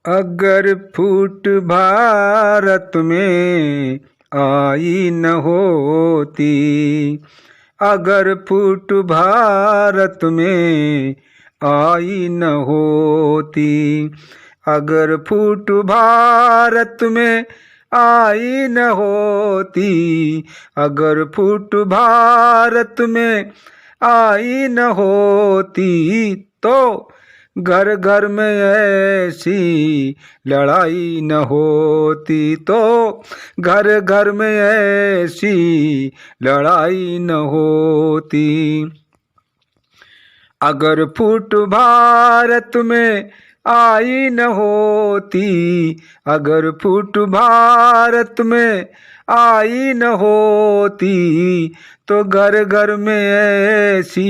अगर फूट भारत में आई न होती, अगर फूट भारत में आई न होती, अगर फूट भारत में आई न होती, अगर फूट भारत में आई न होती, तो घर घर में ऐसी लड़ाई न होती, तो घर घर में ऐसी लड़ाई न होती। अगर फूट भारत में आई न होती, अगर फूट भारत में आई न होती, तो घर घर में ऐसी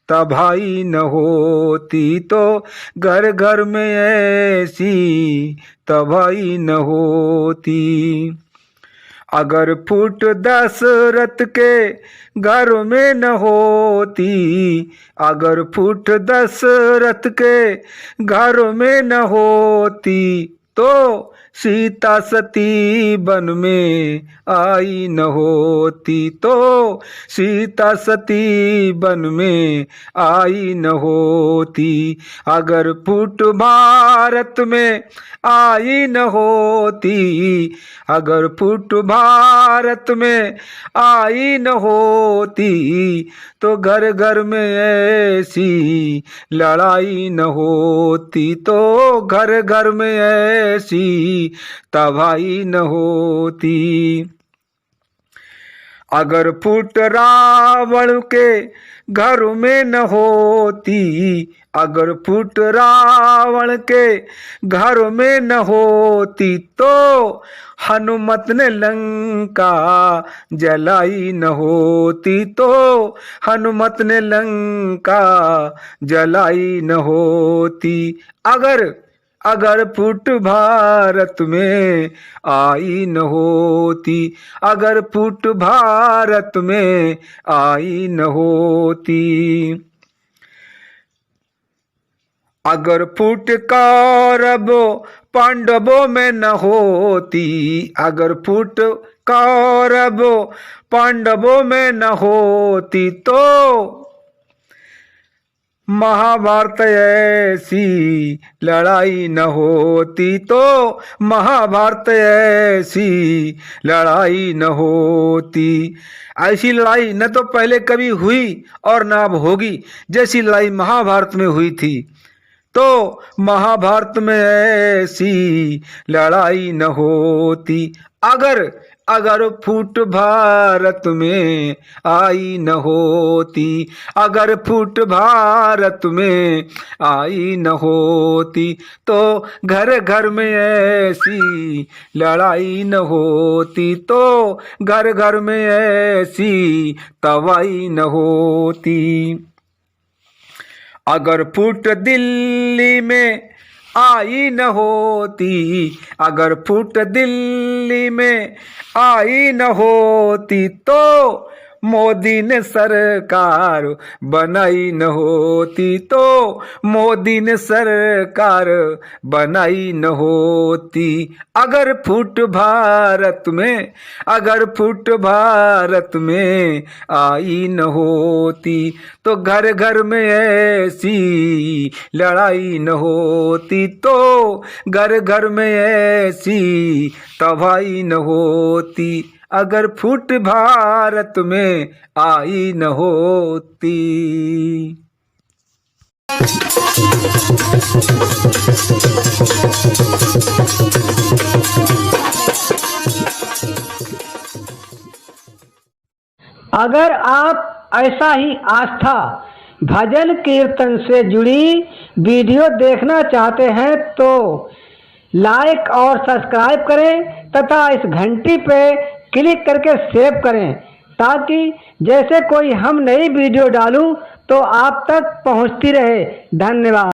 तबाही न होती, तो घर घर में ऐसी तबाही न होती। अगर फूट दशरथ के घर में न होती, अगर फूट दशरथ के घर में न होती, तो सीता सती वन में आई न होती, तो सीता सती वन में आई न होती। अगर फूट भारत में आई न होती, अगर फूट भारत में आई न होती, तो घर घर में ऐसी लड़ाई न होती, तो घर घर में ऐसी तबाही न होती। अगर फूट रावण के घर में न होती, अगर फूट रावण के घर में न होती, तो हनुमत ने लंका जलाई न होती, तो हनुमत ने लंका जलाई न होती। अगर फूट भारत में आई न होती, अगर फूट भारत में आई न होती। अगर फूट कौरवों पांडवों में न होती, अगर फूट कौरवों पांडवों में न होती, तो महाभारत ऐसी लड़ाई न होती, तो महाभारत ऐसी लड़ाई न होती। ऐसी लड़ाई न तो पहले कभी हुई और न अब होगी, जैसी लड़ाई महाभारत में हुई थी। तो महाभारत में ऐसी लड़ाई न होती, अगर फूट भारत में आई न होती, अगर फूट भारत में आई न होती, तो घर घर में ऐसी लड़ाई न होती, तो घर घर में ऐसी तबाही न होती। अगर फूट दिल्ली में आई न होती, अगर फूट दिल्ली में आई न होती, तो मोदी ने सरकार बनाई न होती, तो मोदी ने सरकार बनाई न होती। अगर फूट भारत में, अगर फूट भारत में आई न होती, तो घर घर में ऐसी लड़ाई न होती, तो घर घर में ऐसी तबाही न होती। अगर फूट भारत में आई न होती। अगर आप ऐसा ही आस्था भजन कीर्तन से जुड़ी वीडियो देखना चाहते हैं तो लाइक और सब्सक्राइब करें तथा इस घंटी पे क्लिक करके सेव करें, ताकि जैसे कोई हम नई वीडियो डालूं तो आप तक पहुंचती रहे। धन्यवाद।